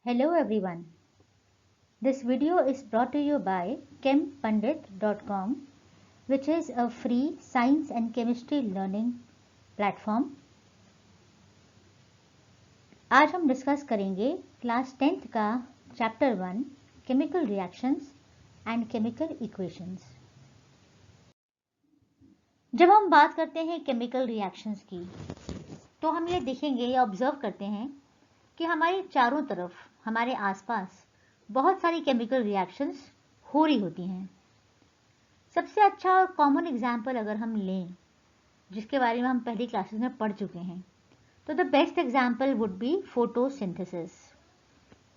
Hello everyone. This video is brought to you by chempandit.com, which is a free science and chemistry learning platform. आज हम discuss करेंगे class 10th का chapter 1 chemical reactions and chemical equations. जब हम बात करते हैं chemical reactions की तो हम ये देखेंगे या ऑब्जर्व करते हैं कि हमारे चारों तरफ, हमारे आसपास बहुत सारी केमिकल रिएक्शंस हो रही होती हैं। सबसे अच्छा और कॉमन एग्जाम्पल अगर हम लें, जिसके बारे में हम पहली क्लासेस में पढ़ चुके हैं, तो the best example would be photosynthesis.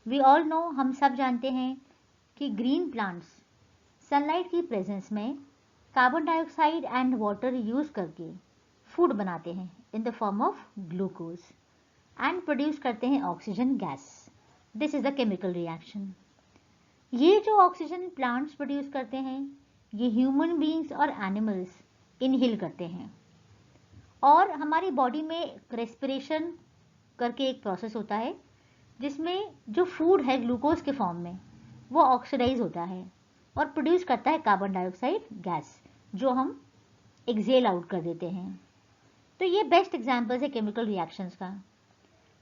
We all know, हम सब जानते हैं कि ग्रीन प्लांट्स सनलाइट की प्रेजेंस में carbon dioxide and water use करके फूड बनाते हैं in the form of glucose and produce करते हैं oxygen gas. This is the chemical reaction. ये जो ऑक्सीजन प्लांट्स प्रोड्यूस करते हैं, ये ह्यूमन बीइंग्स और एनिमल्स इनहेल करते हैं। और हमारी बॉडी में रेस्पिरेशन करके एक प्रोसेस होता है जिसमें जो फूड है ग्लूकोज के फॉर्म में वो ऑक्सीडाइज होता है और प्रोड्यूस करता है कार्बन डाइऑक्साइड गैस, जो हम एक्सेल आउट कर देते हैं। तो ये बेस्ट एग्जाम्पल्स है केमिकल रिएक्शंस का।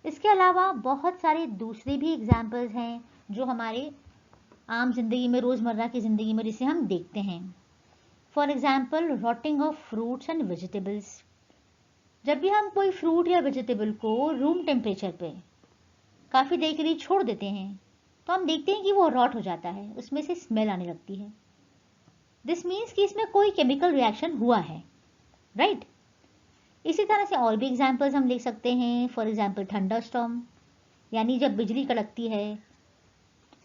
इसके अलावा बहुत सारे दूसरे भी एग्जाम्पल्स हैं जो हमारे आम जिंदगी में, रोज़मर्रा की ज़िंदगी में जिसे हम देखते हैं। For example, rotting of fruits and vegetables. जब भी हम कोई फ्रूट या वेजिटेबल को रूम टेम्परेचर पे काफ़ी देर के लिए छोड़ देते हैं तो हम देखते हैं कि वो रॉट हो जाता है, उसमें से स्मेल आने लगती है। दिस मीन्स कि इसमें कोई केमिकल रिएक्शन हुआ है, राइट? इसी तरह से और भी एग्जाम्पल्स हम ले सकते हैं। फॉर एग्जाम्पल, थंडरस्टॉर्म, यानी जब बिजली कड़कती है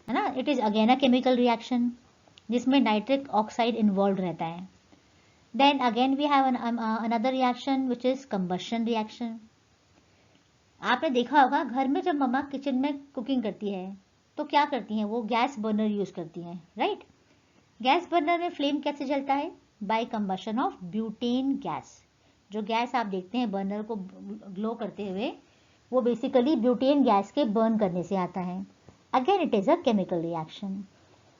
ना, it is again a chemical reaction जिसमें नाइट्रिक ऑक्साइड इन्वॉल्व रहता है। Then again we have another reaction which is combustion reaction. आपने देखा होगा घर में जब मम्मा किचन में कुकिंग करती है तो क्या करती हैं, वो गैस बर्नर यूज़ करती हैं, राइट? गैस बर्नर में फ्लेम कैसे जलता है? By combustion of butane gas. जो गैस आप देखते हैं बर्नर को ग्लो करते हुए, वो बेसिकली ब्यूटेन गैस के बर्न करने से आता है। Again it is a chemical reaction.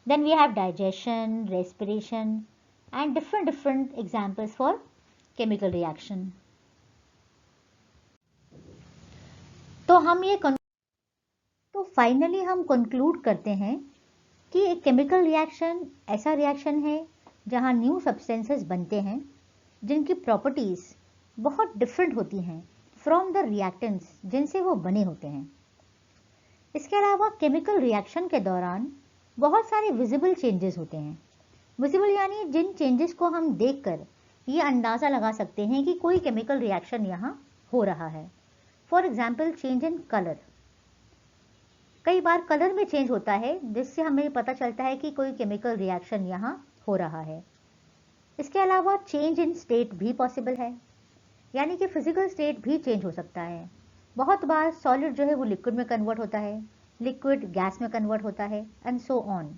Then we have digestion, respiration and different examples for chemical reaction. तो फाइनली हम कंक्लूड करते हैं कि एक केमिकल रिएक्शन ऐसा रिएक्शन है जहां न्यू सब्सटेंसेस बनते हैं जिनकी प्रॉपर्टीज़ बहुत डिफरेंट होती हैं फ्रॉम द रिएक्टेंट्स जिनसे वो बने होते हैं। इसके अलावा केमिकल रिएक्शन के दौरान बहुत सारे विजिबल चेंजेस होते हैं। विजिबल यानी जिन चेंजेस को हम देखकर ये अंदाज़ा लगा सकते हैं कि कोई केमिकल रिएक्शन यहाँ हो रहा है। For example, change in colour. कई बार कलर में चेंज होता है जिससे हमें पता चलता है कि कोई केमिकल रिएक्शन यहाँ हो रहा है। इसके अलावा चेंज इन स्टेट भी पॉसिबल है, यानी कि फिजिकल स्टेट भी चेंज हो सकता है। बहुत बार सॉलिड जो है वो लिक्विड में कन्वर्ट होता है, लिक्विड गैस में कन्वर्ट होता है, एंड सो ऑन।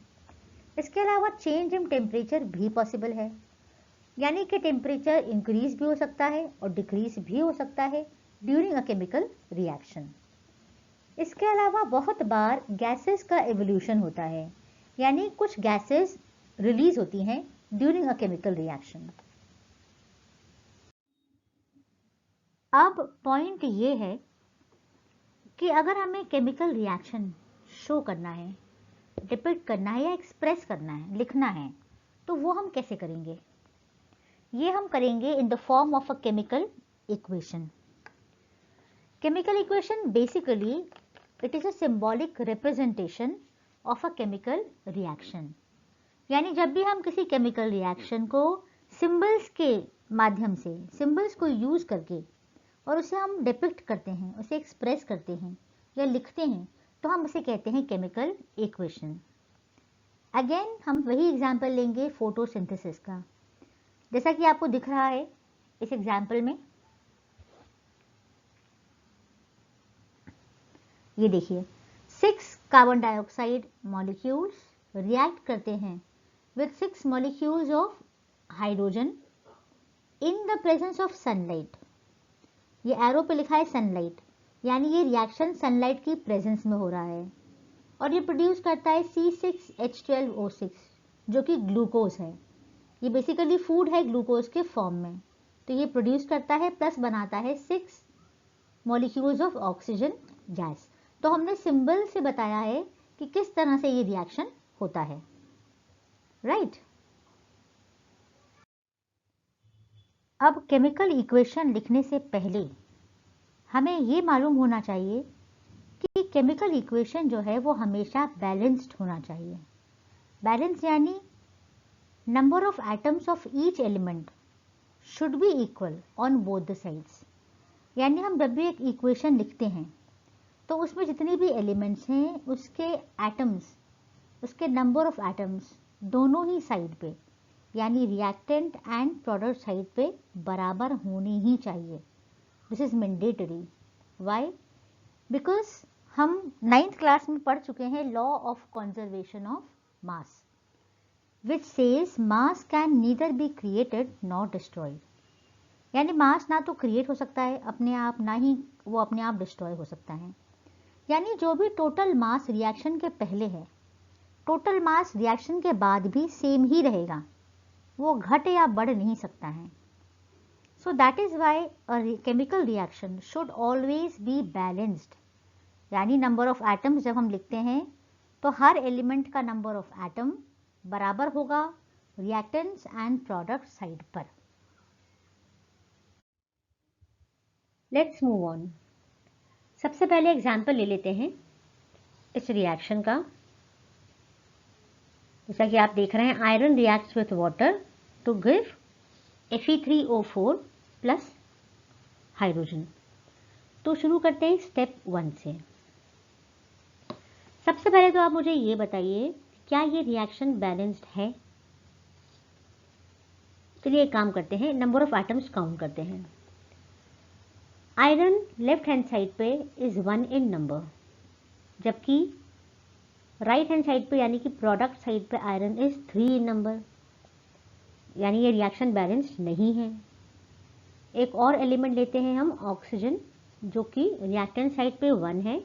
इसके अलावा चेंज इन टेम्परेचर भी पॉसिबल है, यानी कि टेम्परेचर इंक्रीज भी हो सकता है और डिक्रीज भी हो सकता है ड्यूरिंग अ केमिकल रिएक्शन। इसके अलावा बहुत बार गैसेस का एवोल्यूशन होता है, यानी कुछ गैसेस रिलीज होती हैं ड्यूरिंग अ केमिकल रिएक्शन। अब पॉइंट ये है कि अगर हमें केमिकल रिएक्शन शो करना है, डिपिक्ट करना है या एक्सप्रेस करना है, लिखना है, तो वो हम कैसे करेंगे? ये हम करेंगे इन the form of a chemical equation. Chemical equation basically it is a symbolic representation of a chemical reaction, यानी जब भी हम किसी केमिकल रिएक्शन को सिंबल्स के माध्यम से, सिंबल्स को यूज करके और उसे हम डिपिक्ट करते हैं, उसे एक्सप्रेस करते हैं या लिखते हैं, तो हम उसे कहते हैं केमिकल इक्वेशन। अगेन हम वही एग्जाम्पल लेंगे फोटोसिंथेसिस का, जैसा कि आपको दिख रहा है इस एग्जाम्पल में। ये देखिए, 6 कार्बन डाइऑक्साइड मॉलिक्यूल्स रिएक्ट करते हैं with 6 molecules of hydrogen in the presence of sunlight. ये एरो पे लिखा है सनलाइट, यानी ये रिएक्शन सनलाइट की प्रेजेंस में हो रहा है। और ये प्रोड्यूस करता है C6H12O6 जो कि ग्लूकोज है। ये बेसिकली फूड है ग्लूकोज के फॉर्म में। तो ये प्रोड्यूस करता है प्लस बनाता है 6 मॉलिक्यूल्स ऑफ ऑक्सीजन गैस। तो हमने सिंबल से बताया है कि किस तरह से ये रिएक्शन होता है, राइट। अब केमिकल इक्वेशन लिखने से पहले हमें ये मालूम होना चाहिए कि केमिकल इक्वेशन जो है वो हमेशा बैलेंस्ड होना चाहिए। बैलेंस यानी number of atoms of each element should be equal on both the sides. यानी हम जब भी एक इक्वेशन लिखते हैं तो उसमें जितनी भी एलिमेंट्स हैं उसके एटम्स, उसके नंबर ऑफ एटम्स दोनों ही साइड पे यानी रिएक्टेंट एंड प्रोडक्ट साइड पे बराबर होने ही चाहिए। This is mandatory. Why? Because हम 9th क्लास में पढ़ चुके हैं law of conservation of mass which says mass can neither be created nor destroyed. यानी मास ना तो क्रिएट हो सकता है अपने आप, ना ही वो अपने आप डिस्ट्रॉय हो सकता है। यानी जो भी टोटल मास रिएक्शन के पहले है, टोटल मास रिएक्शन के बाद भी सेम ही रहेगा, वो घट या बढ़ नहीं सकता है। So that is why a chemical reaction should always be balanced. यानी नंबर ऑफ एटम्स जब हम लिखते हैं तो हर एलिमेंट का नंबर ऑफ एटम बराबर होगा रिएक्टेंट्स एंड प्रोडक्ट साइड पर। Let's move on. सबसे पहले एग्जाम्पल ले लेते हैं इस रिएक्शन का। जैसा कि आप देख रहे हैं, iron reacts with water to give Fe3O4 plus hydrogen. तो शुरू करते हैं स्टेप 1 से। सबसे पहले तो आप मुझे ये बताइए क्या ये रिएक्शन बैलेंस्ड है। चलिए एक काम करते हैं, नंबर ऑफ एटम्स काउंट करते हैं। आयरन लेफ्ट हैंड साइड पे इज 1 इन नंबर, जबकि राइट हैंड साइड पे यानी कि प्रोडक्ट साइड पे आयरन इज 3 इन नंबर। यानी ये रिएक्शन बैलेंस्ड नहीं है। एक और एलिमेंट लेते हैं हम, ऑक्सीजन, जो कि रिएक्टेंट साइड पे 1 है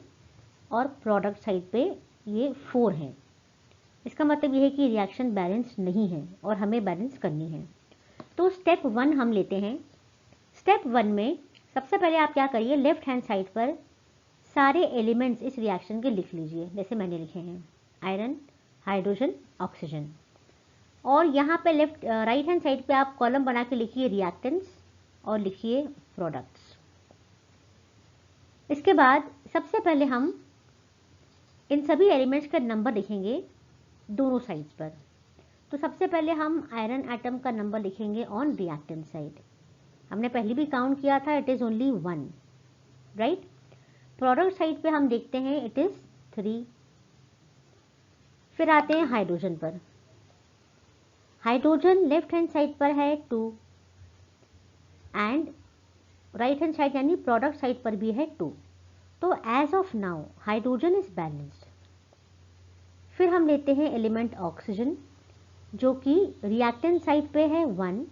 और प्रोडक्ट साइड पे ये 4 है। इसका मतलब ये है कि रिएक्शन बैलेंस नहीं है और हमें बैलेंस करनी है। तो स्टेप 1 हम लेते हैं। स्टेप 1 में सबसे पहले आप क्या करिए, लेफ्ट हैंड साइड पर सारे एलिमेंट्स इस रिएक्शन के लिख लीजिए, जैसे मैंने लिखे हैं, आयरन, हाइड्रोजन, ऑक्सीजन। और यहाँ पे राइट हैंड साइड पे आप कॉलम बना के लिखिए रिएक्टेंट्स और लिखिए प्रोडक्ट्स। इसके बाद सबसे पहले हम इन सभी एलिमेंट्स का नंबर लिखेंगे दोनों साइड्स पर। तो सबसे पहले हम आयरन एटम का नंबर लिखेंगे ऑन रिएक्टेंट साइड। हमने पहले भी काउंट किया था, it is only 1, right. Product side पे हम देखते हैं इट इज 3। फिर आते हैं हाइड्रोजन पर। हाइड्रोजन लेफ्ट हैंड साइड पर है 2 एंड राइट हैंड साइड यानी प्रोडक्ट साइड पर भी है 2। तो as of now hydrogen is balanced. फिर हम लेते हैं एलिमेंट ऑक्सीजन, जो कि रिएक्टेंट साइड पे है 1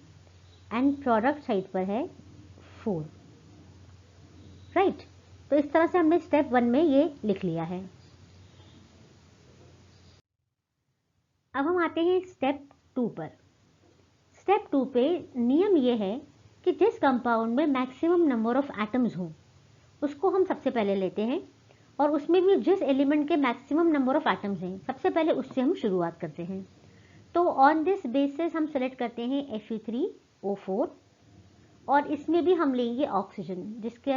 एंड प्रोडक्ट साइड पर है 4, राइट। तो इस तरह से हमने स्टेप 1 में ये लिख लिया है। अब हम आते हैं स्टेप 2 पर। स्टेप 2 पे नियम ये है कि जिस कंपाउंड में मैक्सिमम नंबर ऑफ एटम्स हो उसको हम सबसे पहले लेते हैं, और उसमें भी जिस एलिमेंट के मैक्सिमम नंबर ऑफ एटम्स हैं सबसे पहले उससे हम शुरुआत करते हैं। तो ऑन दिस बेसिस हम सेलेक्ट करते हैं Fe3O4 और इसमें भी हम लेंगे ऑक्सीजन जिसके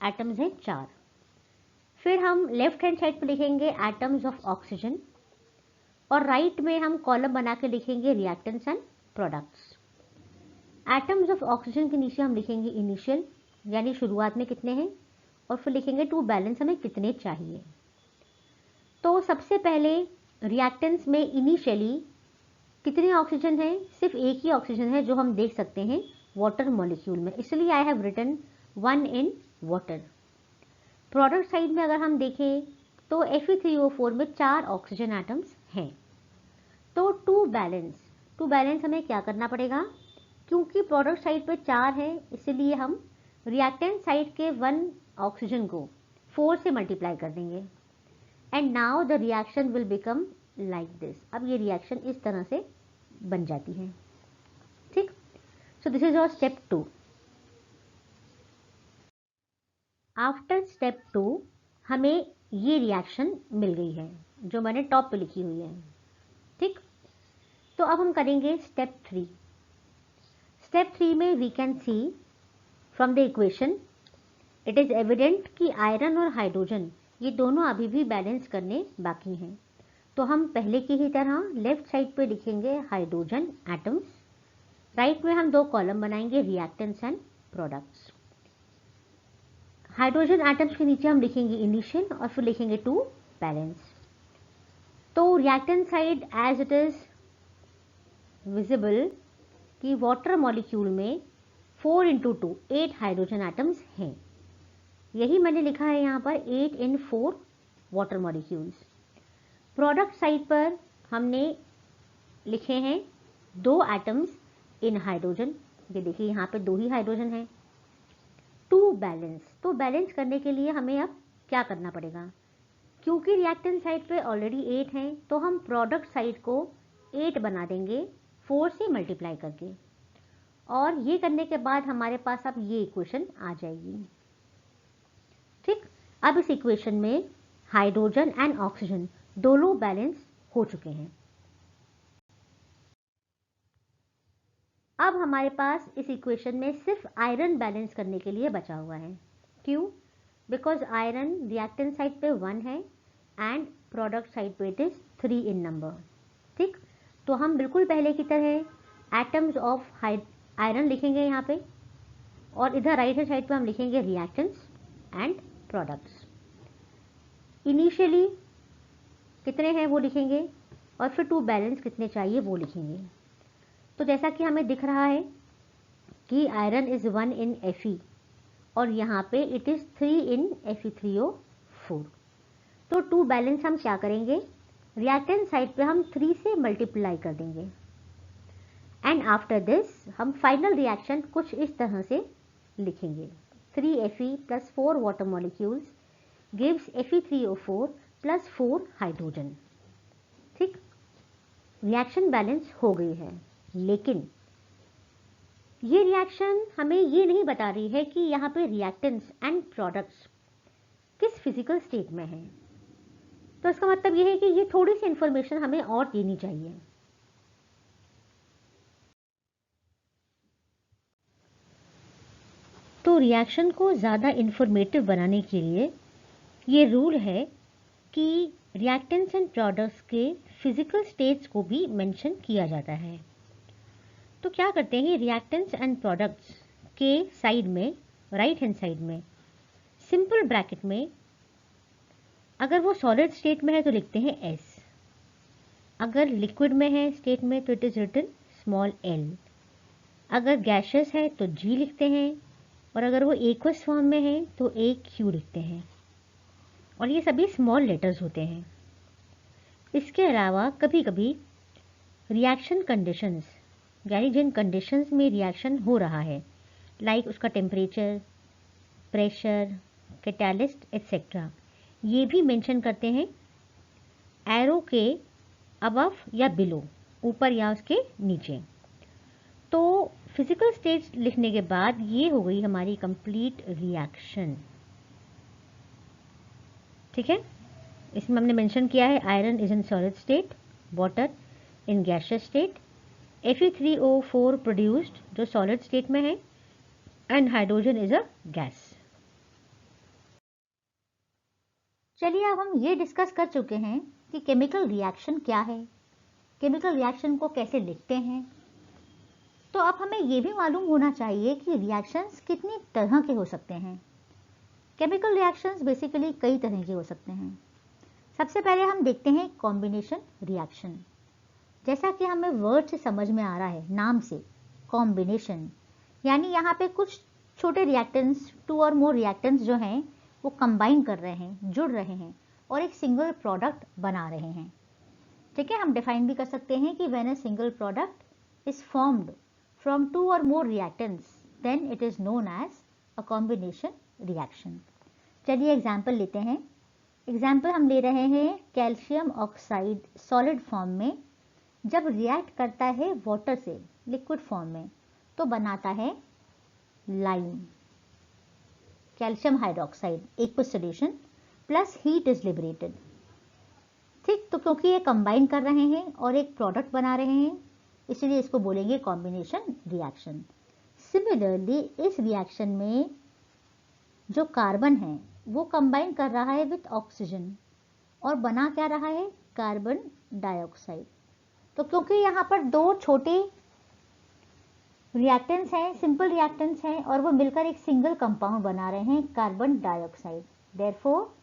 एटम्स हैं 4। फिर हम लेफ्ट हैंड साइड पर लिखेंगे एटम्स ऑफ ऑक्सीजन और राइट में हम कॉलम बना के लिखेंगे reactants and products. Atoms of oxygen के नीचे हम लिखेंगे इनिशियल यानी शुरुआत में कितने हैं, और फिर लिखेंगे टू बैलेंस हमें कितने चाहिए। तो सबसे पहले रिएक्टेंट्स में इनिशियली कितने ऑक्सीजन है, सिर्फ एक ही ऑक्सीजन है जो हम देख सकते हैं वाटर मॉलिक्यूल में, इसलिए I have written 1 in water. Product side में अगर हम देखें तो Fe3O4 में 4 ऑक्सीजन एटम्स हैं। तो टू बैलेंस हमें क्या करना पड़ेगा, क्योंकि प्रोडक्ट साइड पे 4 है इसलिए हम रिएक्टेंट साइड के 1 ऑक्सीजन को 4 से मल्टीप्लाई कर देंगे। And now the reaction will become like this. अब ये रिएक्शन इस तरह से बन जाती है। ठीक, सो this is your step 2। After step 2 हमें ये रिएक्शन मिल गई है जो मैंने टॉप पे लिखी हुई है। ठीक, तो अब हम करेंगे स्टेप 3। स्टेप 3 में we can see from the equation it is evident कि आयरन और हाइड्रोजन ये दोनों अभी भी बैलेंस करने बाकी हैं। तो हम पहले की ही तरह लेफ्ट साइड पे लिखेंगे हाइड्रोजन एटम्स, राइट में हम 2 कॉलम बनाएंगे reactants and products. Hydrogen atoms के नीचे हम लिखेंगे इनिशियल और फिर लिखेंगे टू बैलेंस। तो reactant side as it is visible कि वाटर मॉलिक्यूल में 4 into 2 8 हाइड्रोजन एटम्स हैं। यही मैंने लिखा है यहाँ पर 8 in 4 water molecules. Product side पर हमने लिखे हैं 2 एटम्स इन हाइड्रोजन। ये देखिए यहाँ पे 2 ही हाइड्रोजन हैं। टू बैलेंस, तो बैलेंस करने के लिए हमें अब क्या करना पड़ेगा, क्योंकि रिएक्टेंट साइड पे ऑलरेडी 8 हैं तो हम प्रोडक्ट साइड को 8 बना देंगे 4 से मल्टीप्लाई करके, और ये करने के बाद हमारे पास अब ये इक्वेशन आ जाएगी। ठीक, अब इस इक्वेशन में हाइड्रोजन एंड ऑक्सीजन दोनों बैलेंस हो चुके हैं। अब हमारे पास इस इक्वेशन में सिर्फ आयरन बैलेंस करने के लिए बचा हुआ है। क्यों? बिकॉज आयरन रिएक्टेंट साइड पे 1 है एंड प्रोडक्ट साइड पे इट इज 3 इन नंबर। ठीक, तो हम बिल्कुल पहले की तरह एटम्स ऑफ आयरन लिखेंगे यहाँ पे, और इधर राइट हैंड साइड पे हम लिखेंगे रिएक्टेंट्स एंड प्रोडक्ट्स। इनिशियली कितने हैं वो लिखेंगे, और फिर टू बैलेंस कितने चाहिए वो लिखेंगे। तो जैसा कि हमें दिख रहा है कि आयरन इज 1 in Fe और यहाँ पे इट इज 3 in Fe3O4। तो टू बैलेंस हम क्या करेंगे, रिएक्टेंट साइड पे हम 3 से मल्टीप्लाई कर देंगे, एंड आफ्टर दिस हम फाइनल रिएक्शन कुछ इस तरह से लिखेंगे। 3Fe plus 4 water molecules gives Fe3O4 plus 4 hydrogen. ठीक, रिएक्शन बैलेंस हो गई है, लेकिन ये रिएक्शन हमें ये नहीं बता रही है कि यहाँ पे रिएक्टेंट्स एंड प्रोडक्ट्स किस फिजिकल स्टेट में हैं। तो इसका मतलब ये है कि ये थोड़ी सी इंफॉर्मेशन हमें और देनी चाहिए। तो रिएक्शन को ज़्यादा इंफॉर्मेटिव बनाने के लिए ये रूल है कि रिएक्टेंट्स एंड प्रोडक्ट्स के फिजिकल स्टेट्स को भी मेंशन किया जाता है। तो क्या करते हैं, रिएक्टेंट्स एंड प्रोडक्ट्स के साइड में, राइट हैंड साइड में सिंपल ब्रैकेट में अगर वो सॉलिड स्टेट में है तो लिखते हैं S, अगर लिक्विड में है स्टेट में तो it is written small l, अगर गैशियस है तो G लिखते हैं, और अगर वो एक्वस फॉर्म में है तो AQ लिखते हैं, और ये सभी स्मॉल लेटर्स होते हैं। इसके अलावा कभी कभी रिएक्शन कंडीशंस, यानी जिन कंडीशंस में रिएक्शन हो रहा है, लाइक उसका टेम्परेचर, प्रेशर, कैटालिस्ट एटसेट्रा, ये भी मेंशन करते हैं एरो के अबव या बिलो, ऊपर या उसके नीचे। तो फिजिकल स्टेट्स लिखने के बाद ये हो गई हमारी कंप्लीट रिएक्शन। ठीक है, इसमें हमने मेंशन किया है iron is in solid state, water in gaseous state, Fe3O4 produced जो सॉलिड स्टेट में है, and hydrogen is a gas. चलिए अब हम ये डिस्कस कर चुके हैं कि केमिकल रिएक्शन क्या है, केमिकल रिएक्शन को कैसे लिखते हैं। तो अब हमें ये भी मालूम होना चाहिए कि रिएक्शंस कितनी तरह के हो सकते हैं। केमिकल रिएक्शंस बेसिकली कई तरह के हो सकते हैं। सबसे पहले हम देखते हैं कॉम्बिनेशन रिएक्शन। जैसा कि हमें वर्ड से समझ में आ रहा है, नाम से, कॉम्बिनेशन, यानी यहाँ पे कुछ छोटे रिएक्टेंट्स, 2 और मोर रिएक्टेंट्स जो हैं वो कंबाइन कर रहे हैं, जुड़ रहे हैं और एक सिंगल प्रोडक्ट बना रहे हैं। ठीक है, हम डिफाइन भी कर सकते हैं कि when a single product is formed from 2 और more reactants then it is known as a combination reaction. चलिए एग्जाम्पल लेते हैं। एग्जाम्पल हम ले रहे हैं कैल्शियम ऑक्साइड सॉलिड फॉर्म में जब रिएक्ट करता है वाटर से लिक्विड फॉर्म में तो बनाता है lime, calcium hydroxide aqueous solution plus heat is liberated. ठीक, तो क्योंकि ये कंबाइन कर रहे हैं और एक प्रोडक्ट बना रहे हैं इसलिए इसको बोलेंगे कॉम्बिनेशन रिएक्शन। सिमिलरली इस रिएक्शन में जो कार्बन है वो कंबाइन कर रहा है विथ ऑक्सीजन और बना क्या रहा है, कार्बन डाइऑक्साइड। तो क्योंकि यहाँ पर दो छोटे रिएक्टेंट्स हैं, सिंपल रिएक्टेंट्स हैं और वो मिलकर एक सिंगल कंपाउंड बना रहे हैं carbon dioxide, therefore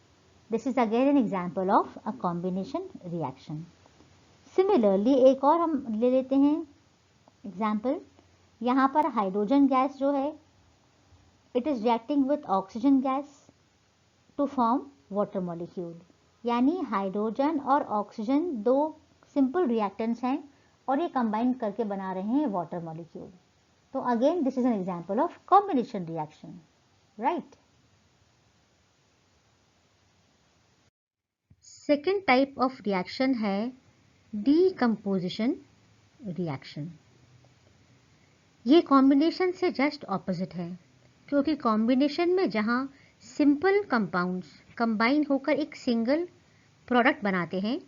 this is again an example of a combination reaction. Similarly एक और हम ले लेते हैं एग्जांपल। यहाँ पर हाइड्रोजन गैस जो है it is reacting with oxygen gas to form water molecule, यानी हाइड्रोजन और ऑक्सीजन दो सिंपल रिएक्टेंट्स हैं और ये कंबाइन करके बना रहे हैं वाटर मॉलिक्यूल। तो again this is an example of combination reaction, right. Second type of reaction है डीकम्पोजिशन रिएक्शन। ये कॉम्बिनेशन से जस्ट ऑपोजिट है, क्योंकि कॉम्बिनेशन में जहाँ सिंपल कंपाउंड्स कंबाइन होकर एक सिंगल प्रोडक्ट बनाते हैं,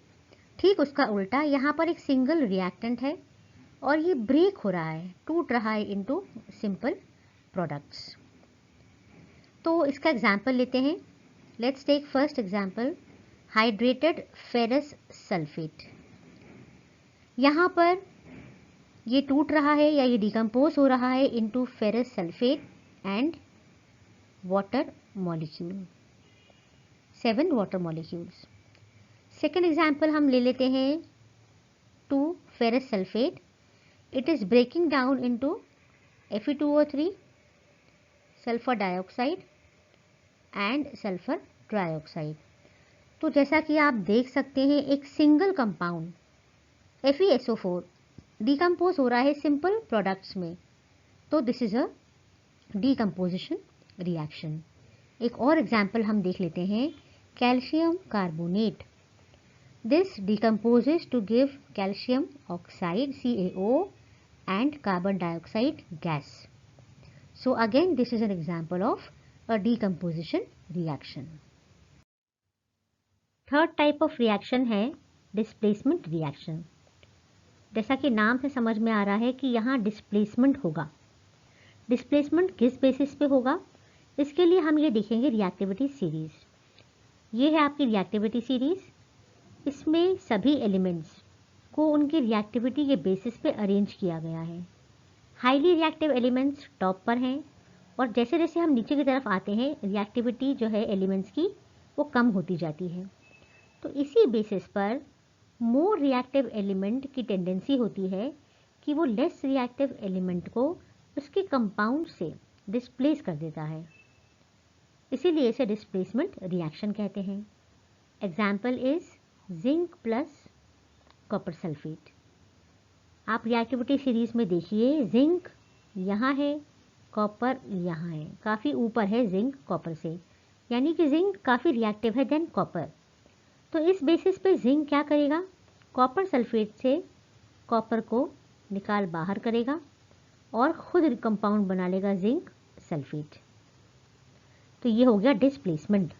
ठीक उसका उल्टा यहाँ पर एक सिंगल रिएक्टेंट है और ये ब्रेक हो रहा है, टूट रहा है इनटू सिंपल प्रोडक्ट्स। तो इसका एग्जांपल लेते हैं। Let's take first example, hydrated ferrous sulphate. यहाँ पर ये टूट रहा है या ये डिकम्पोज हो रहा है into ferrous sulphate and water molecule, 7 water molecules. Second example हम ले लेते हैं 2 ferrous sulphate. It is breaking down into Fe2O3, sulphur dioxide and sulphur trioxide. तो जैसा कि आप देख सकते हैं एक सिंगल कंपाउंड FeSO4 डिकम्पोज हो रहा है सिंपल प्रोडक्ट्स में, तो this is a decomposition reaction. एक और एग्जाम्पल हम देख लेते हैं, calcium carbonate. This decomposes to give calcium oxide CaO and carbon dioxide gas. So again this is an example of a decomposition reaction. Third type of reaction है displacement reaction। जैसा कि नाम से समझ में आ रहा है कि यहाँ डिस्प्लेसमेंट होगा। डिस्प्लेसमेंट किस बेसिस पे होगा, इसके लिए हम ये देखेंगे रिएक्टिविटी सीरीज। ये है आपकी रिएक्टिविटी सीरीज। इसमें सभी एलिमेंट्स को उनकी रिएक्टिविटी के बेसिस पे अरेंज किया गया है। हाईली रिएक्टिव एलिमेंट्स टॉप पर हैं और जैसे जैसे हम नीचे की तरफ आते हैं रिएक्टिविटी जो है एलिमेंट्स की वो कम होती जाती है। तो इसी बेसिस पर मोर रिएक्टिव एलिमेंट की टेंडेंसी होती है कि वो लेस रिएक्टिव एलिमेंट को उसके कंपाउंड से डिस्प्लेस कर देता है, इसीलिए इसे डिस्प्लेसमेंट रिएक्शन कहते हैं। Example is zinc plus copper sulphate. आप रिएक्टिविटी सीरीज में देखिए जिंक यहाँ है, कॉपर यहाँ है, काफ़ी ऊपर है जिंक कॉपर से, यानी कि जिंक काफ़ी रिएक्टिव है देन कॉपर। तो इस बेसिस पे जिंक क्या करेगा, कॉपर सल्फेट से कॉपर को निकाल बाहर करेगा और खुद कंपाउंड बना लेगा जिंक सल्फेट। तो ये हो गया डिस्प्लेसमेंट।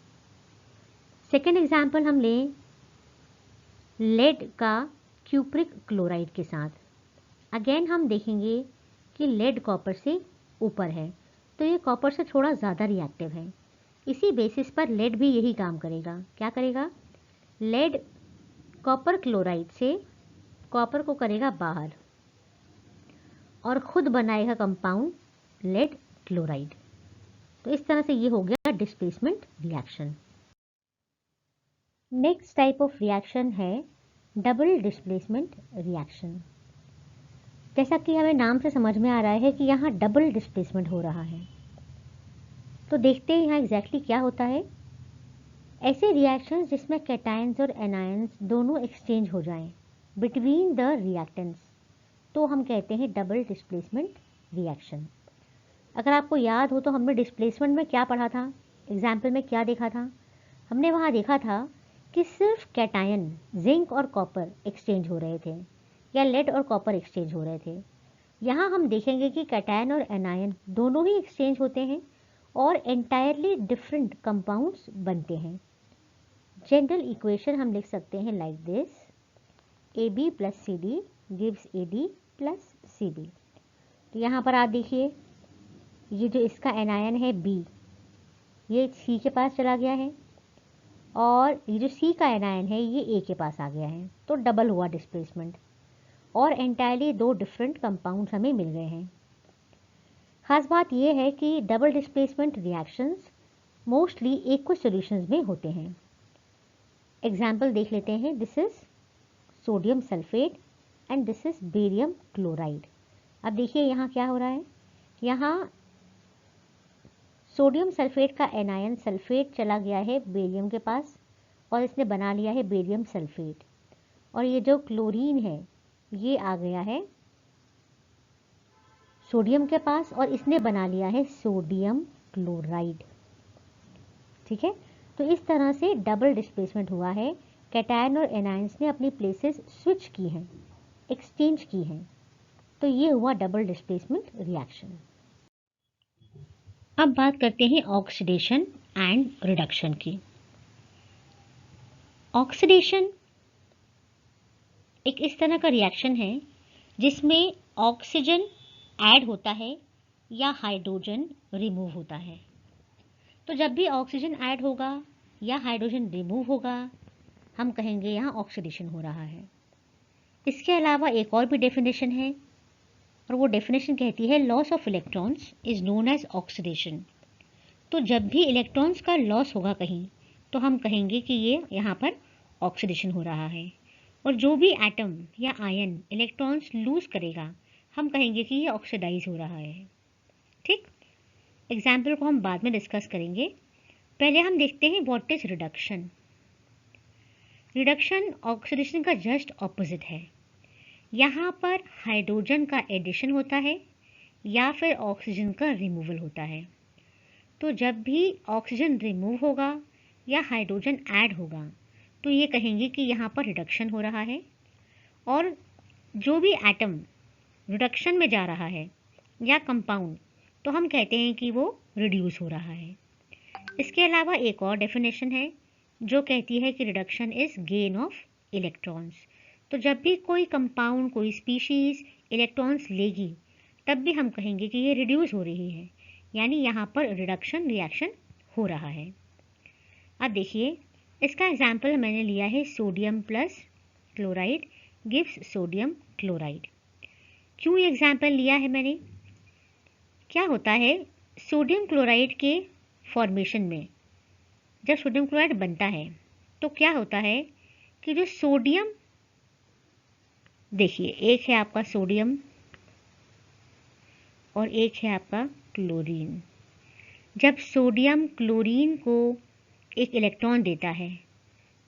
सेकेंड एग्जाम्पल हम लें लेड का क्यूप्रिक क्लोराइड के साथ। अगेन हम देखेंगे कि लेड कॉपर से ऊपर है, तो ये कॉपर से थोड़ा ज़्यादा रिएक्टिव है। इसी बेसिस पर लेड भी यही काम करेगा। क्या करेगा, लेड कॉपर क्लोराइड से कॉपर को करेगा बाहर और खुद बनाएगा कंपाउंड लेड क्लोराइड। तो इस तरह से ये हो गया displacement reaction. Next type of reaction है डबल डिस्प्लेसमेंट रिएक्शन। जैसा कि हमें नाम से समझ में आ रहा है कि यहाँ डबल डिस्प्लेसमेंट हो रहा है, तो देखते हैं यहाँ एग्जैक्टली क्या होता है। ऐसे रिएक्शंस जिसमें कैटायंस और एनायंस दोनों एक्सचेंज हो जाएं बिटवीन द रिएक्टेंट्स, तो हम कहते हैं डबल डिस्प्लेसमेंट रिएक्शन। अगर आपको याद हो तो हमने डिस्प्लेसमेंट में क्या पढ़ा था, एग्जाम्पल में क्या देखा था, हमने वहाँ देखा था कि सिर्फ कैटायन जिंक और कॉपर एक्सचेंज हो रहे थे या लेड और कॉपर एक्सचेंज हो रहे थे। यहाँ हम देखेंगे कि कैटायन और एनायन दोनों ही एक्सचेंज होते हैं और एंटायरली डिफरेंट कंपाउंड्स बनते हैं। जनरल इक्वेशन हम लिख सकते हैं like this, AB plus CD gives AD plus CB। तो यहाँ पर आप देखिए, ये जो इसका एनायन है B, ये C के पास चला गया है और ये जो C का एनायन है ये A के पास आ गया है, तो डबल हुआ डिस्प्लेसमेंट और एंटायरली दो डिफरेंट कंपाउंड्स हमें मिल गए हैं। खास बात यह है कि double displacement reactions mostly aqueous solutions में होते हैं। एग्जाम्पल देख लेते हैं। This is sodium sulphate and this is barium chloride. अब देखिए यहाँ क्या हो रहा है, यहाँ सोडियम सल्फेट का एनायन सल्फेट चला गया है बेरियम के पास और इसने बना लिया है बेरियम सल्फेट, और ये जो क्लोरीन है ये आ गया है सोडियम के पास और इसने बना लिया है सोडियम क्लोराइड। ठीक है, तो इस तरह से डबल डिस्प्लेसमेंट हुआ है। कैटायन और एनायंस ने अपनी प्लेसेस स्विच की हैं, एक्सचेंज की हैं, तो ये हुआ डबल डिस्प्लेसमेंट रिएक्शन। अब बात करते हैं ऑक्सीडेशन एंड रिडक्शन की। ऑक्सीडेशन एक इस तरह का रिएक्शन है जिसमें ऑक्सीजन ऐड होता है या हाइड्रोजन रिमूव होता है। तो जब भी ऑक्सीजन ऐड होगा या हाइड्रोजन रिमूव होगा, हम कहेंगे यहाँ ऑक्सीडेशन हो रहा है। इसके अलावा एक और भी डेफिनेशन है और वो डेफिनेशन कहती है loss of electrons is known as oxidation. तो जब भी इलेक्ट्रॉन्स का लॉस होगा कहीं, तो हम कहेंगे कि ये यहाँ पर ऑक्सीडेशन हो रहा है। और जो भी एटम या आयन इलेक्ट्रॉन्स लूज करेगा, हम कहेंगे कि ये ऑक्सीडाइज हो रहा है। ठीक, एग्जाम्पल को हम बाद में डिस्कस करेंगे। पहले हम देखते हैं what is reduction. Reduction oxidation का जस्ट ऑपोजिट है। यहाँ पर हाइड्रोजन का एडिशन होता है या फिर ऑक्सीजन का रिमूवल होता है। तो जब भी ऑक्सीजन रिमूव होगा या हाइड्रोजन ऐड होगा, तो ये कहेंगे कि यहाँ पर रिडक्शन हो रहा है। और जो भी एटम रिडक्शन में जा रहा है या कंपाउंड, तो हम कहते हैं कि वो रिड्यूस हो रहा है। इसके अलावा एक और डेफिनेशन है जो कहती है कि reduction is gain of electrons. तो जब भी कोई कंपाउंड, कोई स्पीशीज इलेक्ट्रॉन्स लेगी, तब भी हम कहेंगे कि ये रिड्यूस हो रही है, यानी यहाँ पर रिडक्शन रिएक्शन हो रहा है। अब देखिए, इसका एग्जाम्पल मैंने लिया है sodium plus chloride gives sodium chloride. क्यों ये एग्जाम्पल लिया है मैंने? क्या होता है सोडियम क्लोराइड के फॉर्मेशन में, जब सोडियम क्लोराइड बनता है तो क्या होता है कि जो सोडियम, देखिए एक है आपका सोडियम और एक है आपका क्लोरीन। जब सोडियम क्लोरीन को एक इलेक्ट्रॉन देता है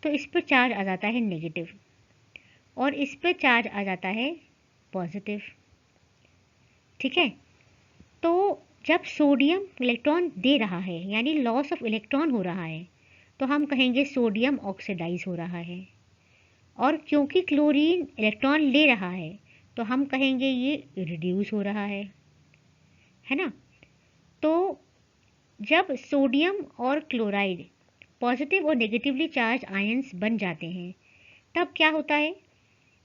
तो इस पर चार्ज आ जाता है नेगेटिव और इस पर चार्ज आ जाता है पॉजिटिव। ठीक है, तो जब सोडियम इलेक्ट्रॉन दे रहा है यानी लॉस ऑफ इलेक्ट्रॉन हो रहा है, तो हम कहेंगे सोडियम ऑक्सीडाइज हो रहा है। और क्योंकि क्लोरीन इलेक्ट्रॉन ले रहा है, तो हम कहेंगे ये रिड्यूस हो रहा है ना। तो जब सोडियम और क्लोराइड पॉजिटिव और नेगेटिवली चार्ज आयंस बन जाते हैं, तब क्या होता है,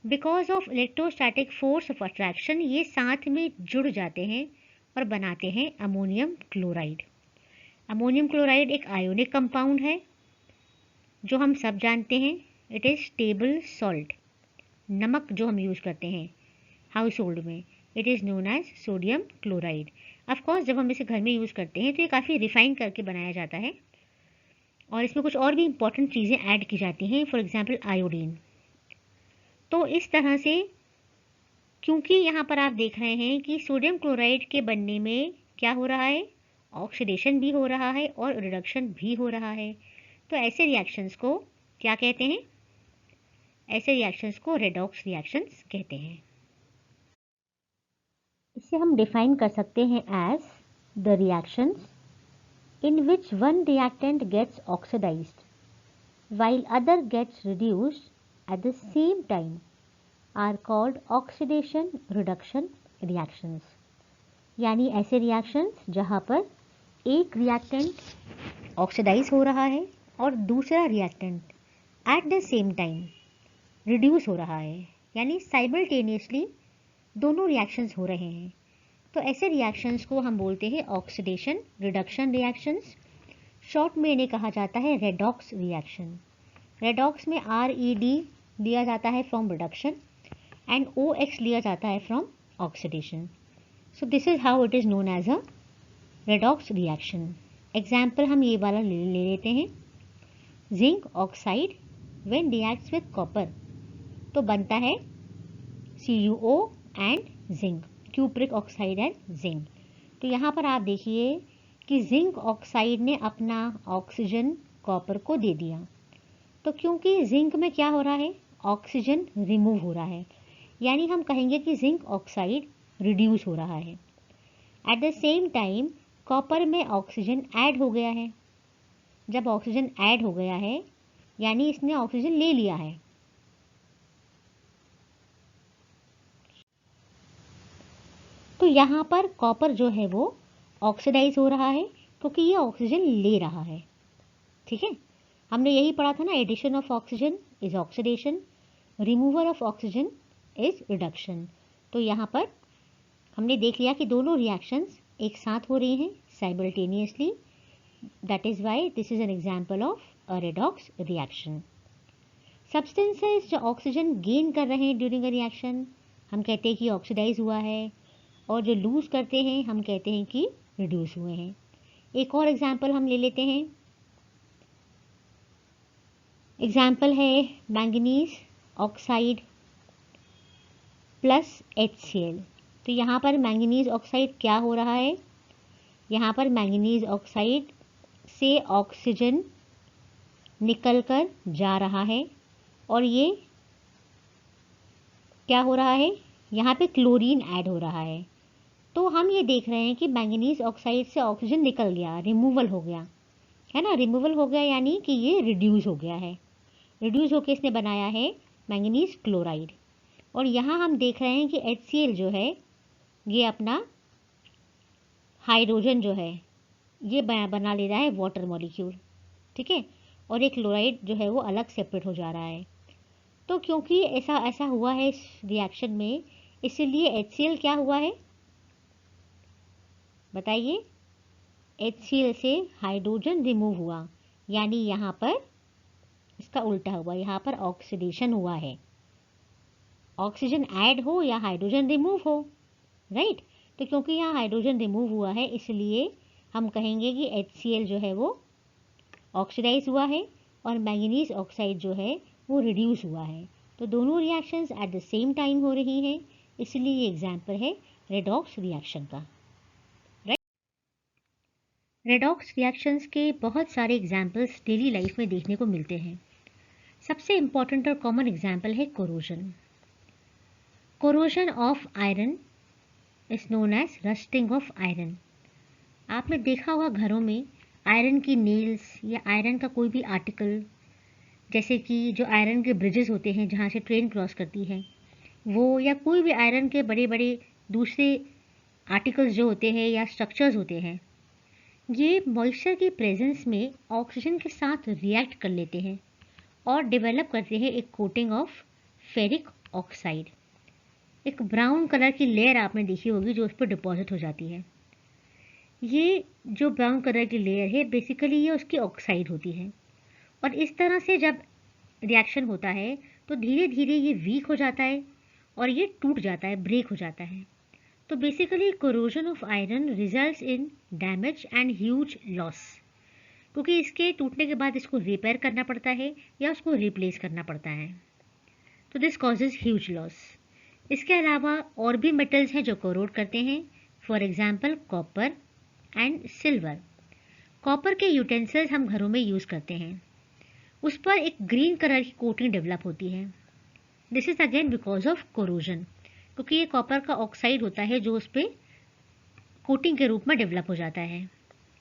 because of electrostatic force of attraction ये साथ में जुड़ जाते हैं और बनाते हैं अमोनियम क्लोराइड। अमोनियम क्लोराइड एक आयोनिक कंपाउंड है जो हम सब जानते हैं। इट इज़ टेबल सॉल्ट, नमक जो हम यूज़ करते हैं हाउस होल्ड में, it is known as sodium chloride. Of course जब हम इसे घर में यूज़ करते हैं तो ये काफ़ी रिफाइन करके बनाया जाता है और इसमें कुछ और भी इंपॉर्टेंट चीज़ें ऐड की जाती हैं, फॉर एग्जाम्पल आयोडीन। तो इस तरह से, क्योंकि यहाँ पर आप देख रहे हैं कि सोडियम क्लोराइड के बनने में क्या हो रहा है, ऑक्सीडेशन भी हो रहा है और रिडक्शन भी हो रहा है। तो ऐसे रिएक्शंस को क्या कहते हैं? ऐसे रिएक्शंस को रेडॉक्स रिएक्शंस कहते हैं। इसे हम डिफाइन कर सकते हैं as the reactions in which one reactant gets oxidised while other gets reduced at the same time are called oxidation reduction reactions। यानी ऐसे रिएक्शंस जहाँ पर एक रिएक्टेंट ऑक्सीडाइज हो रहा है और दूसरा reactant at the same time reduce हो रहा है, यानी साइमल्टेनियसली दोनों रिएक्शंस हो रहे हैं। तो ऐसे रिएक्शंस को हम बोलते हैं ऑक्सीडेशन रिडक्शन रिएक्शंस। शॉर्ट में इन्हें कहा जाता है रेडॉक्स रिएक्शन। रेडॉक्स में RED लिया जाता है फ्रॉम रिडक्शन एंड OX लिया जाता है from oxidation. So this is how it is known as a redox reaction. Example हम ये वाला ले लेते हैं। Zinc oxide when reacts with copper तो बनता है CuO and zinc, cupric oxide and zinc. तो यहाँ पर आप देखिए कि जिंक ऑक्साइड ने अपना ऑक्सीजन कॉपर को दे दिया। तो क्योंकि जिंक में क्या हो रहा है, ऑक्सीजन रिमूव हो रहा है, यानी हम कहेंगे कि जिंक ऑक्साइड रिड्यूस हो रहा है। At the same time copper में ऑक्सीजन ऐड हो गया है। जब ऑक्सीजन ऐड हो गया है यानी इसने ऑक्सीजन ले लिया है। तो यहाँ पर कॉपर जो है वो ऑक्सीडाइज हो रहा है क्योंकि ये ऑक्सीजन ले रहा है। ठीक है, हमने यही पढ़ा था ना, addition of oxygen is oxidation, removal of oxygen is reduction. तो यहाँ पर हमने देख लिया कि दोनों रिएक्शंस एक साथ हो रही हैं simultaneously. That is why this is an example of a redox reaction. Substances जो ऑक्सीजन गेन कर रहे हैं ड्यूरिंग अ रिएक्शन हम कहते हैं कि ऑक्सीडाइज हुआ है, और जो लूज करते हैं हम कहते हैं कि रिड्यूस हुए हैं। एक और एग्जाम्पल हम ले लेते हैं। एग्जाम्पल है मैंगनीज ऑक्साइड प्लस HCl। तो यहाँ पर मैंगनीज ऑक्साइड क्या हो रहा है, यहाँ पर मैंगनीज ऑक्साइड से ऑक्सीजन निकलकर जा रहा है और ये क्या हो रहा है, यहाँ पे क्लोरीन ऐड हो रहा है। तो हम ये देख रहे हैं कि मैंगनीज ऑक्साइड से ऑक्सीजन निकल गया, रिमूवल हो गया है ना, रिमूवल हो गया यानी कि ये रिड्यूस हो गया है। रिड्यूस होकर इसने बनाया है मैंगनीज क्लोराइड। और यहाँ हम देख रहे हैं कि HCl जो है ये अपना हाइड्रोजन जो है ये बना ले रहा है वाटर मॉलिक्यूल। ठीक है, और एक क्लोराइड जो है वो अलग सेपरेट हो जा रहा है। तो क्योंकि ऐसा हुआ है इस रिएक्शन में, इसीलिए HCl क्या हुआ है बताइए, HCl से हाइड्रोजन रिमूव हुआ, यानी यहाँ पर इसका उल्टा हुआ, यहाँ पर ऑक्सीडेशन हुआ है। ऑक्सीजन ऐड हो या हाइड्रोजन रिमूव हो, राइट। तो क्योंकि यहाँ हाइड्रोजन रिमूव हुआ है इसलिए हम कहेंगे कि HCl जो है वो ऑक्सीडाइज हुआ है और मैंगनीज ऑक्साइड जो है वो रिड्यूस हुआ है। तो दोनों reactions at the same time हो रही हैं, इसलिए ये एग्जाम्पल है रेडॉक्स रिएक्शन का। रेडॉक्स रिएक्शंस के बहुत सारे एग्जाम्पल्स डेली लाइफ में देखने को मिलते हैं। सबसे इम्पॉर्टेंट और कॉमन एग्जाम्पल है corrosion. Corrosion of iron is known as rusting of iron. आपने देखा होगा घरों में आयरन की नेल्स या आयरन का कोई भी आर्टिकल, जैसे कि जो आयरन के ब्रिजेस होते हैं जहाँ से ट्रेन क्रॉस करती है वो, या कोई भी आयरन के बड़े बड़े दूसरे आर्टिकल्स जो होते हैं या स्ट्रक्चर्स होते हैं, ये मॉइस्चर की प्रेजेंस में ऑक्सीजन के साथ रिएक्ट कर लेते हैं और डेवलप करते हैं एक कोटिंग ऑफ फेरिक ऑक्साइड। एक ब्राउन कलर की लेयर आपने देखी होगी जो उस पर डिपॉजिट हो जाती है। ये जो ब्राउन कलर की लेयर है बेसिकली ये उसकी ऑक्साइड होती है, और इस तरह से जब रिएक्शन होता है तो धीरे धीरे ये वीक हो जाता है और ये टूट जाता है, ब्रेक हो जाता है। तो basically corrosion of iron results in damage and huge loss, क्योंकि इसके टूटने के बाद इसको रिपेयर करना पड़ता है या उसको रिप्लेस करना पड़ता है। तो दिस कॉजेज ह्यूज लॉस। इसके अलावा और भी मेटल्स हैं जो कोरोड करते हैं, for example copper and silver. Copper के यूटेंसिल्स हम घरों में यूज़ करते हैं, उस पर एक ग्रीन कलर की कोटिंग डेवलप होती है। This is again because of corrosion, क्योंकि ये कॉपर का ऑक्साइड होता है जो उस पर कोटिंग के रूप में डेवलप हो जाता है।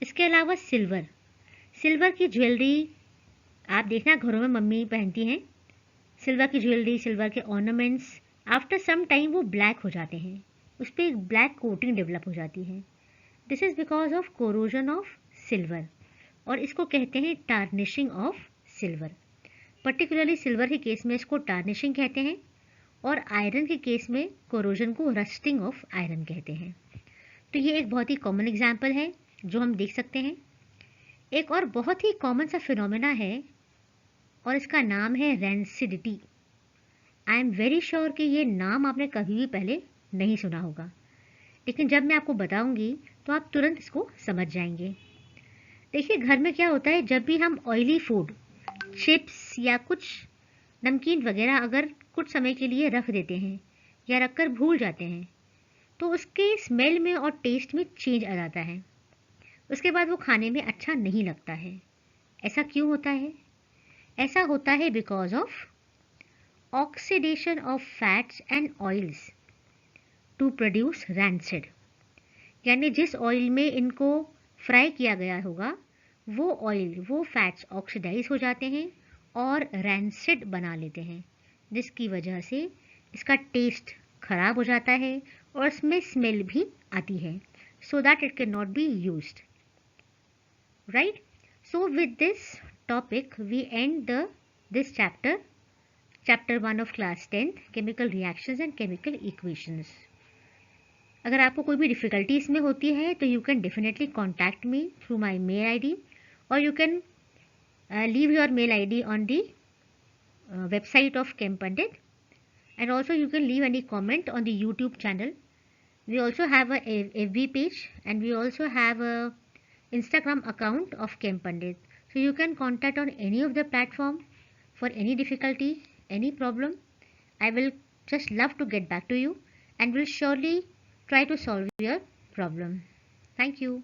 इसके अलावा सिल्वर की ज्वेलरी आप देखना घरों में मम्मी पहनती हैं सिल्वर की ज्वेलरी, सिल्वर के ऑर्नामेंट्स, आफ्टर सम टाइम वो ब्लैक हो जाते हैं, उस पर एक ब्लैक कोटिंग डेवलप हो जाती है। This is because of corrosion of silver, और इसको कहते हैं tarnishing of silver. Particularly silver के केस में इसको टार्निशिंग कहते हैं, और आयरन के केस में कोरोजन को रस्टिंग ऑफ आयरन कहते हैं। तो ये एक बहुत ही कॉमन एग्जाम्पल है जो हम देख सकते हैं। एक और बहुत ही कॉमन सा फिनोमेना है और इसका नाम है rancidity. I am very sure कि ये नाम आपने कभी भी पहले नहीं सुना होगा, लेकिन जब मैं आपको बताऊंगी तो आप तुरंत इसको समझ जाएंगे। देखिए घर में क्या होता है, जब भी हम ऑयली फूड, चिप्स या कुछ नमकीन वगैरह अगर कुछ समय के लिए रख देते हैं या रखकर भूल जाते हैं तो उसके स्मेल में और टेस्ट में चेंज आ जाता है। उसके बाद वो खाने में अच्छा नहीं लगता है। ऐसा क्यों होता है? ऐसा होता है because of oxidation of fats and oils to produce rancid. यानी जिस ऑयल में इनको फ्राई किया गया होगा वो ऑयल, वो फैट्स ऑक्सीडाइज हो जाते हैं और रैंसिड बना लेते हैं, जिसकी वजह से इसका टेस्ट खराब हो जाता है और इसमें स्मेल भी आती है, so that it can not be used, right? So with this topic we end this chapter 1 of class 10 chemical reactions and chemical equations. अगर आपको कोई भी डिफ़िकल्टी इसमें होती है तो you can definitely contact me through my mail ID, or you can leave your mail ID on the website of Chempandit, and also you can leave any comment on the YouTube channel. We also have a FB page and we also have a Instagram account of Chempandit. So you can contact on any of the platform for any difficulty, any problem. I will just love to get back to you and will surely try to solve your problem. Thank you.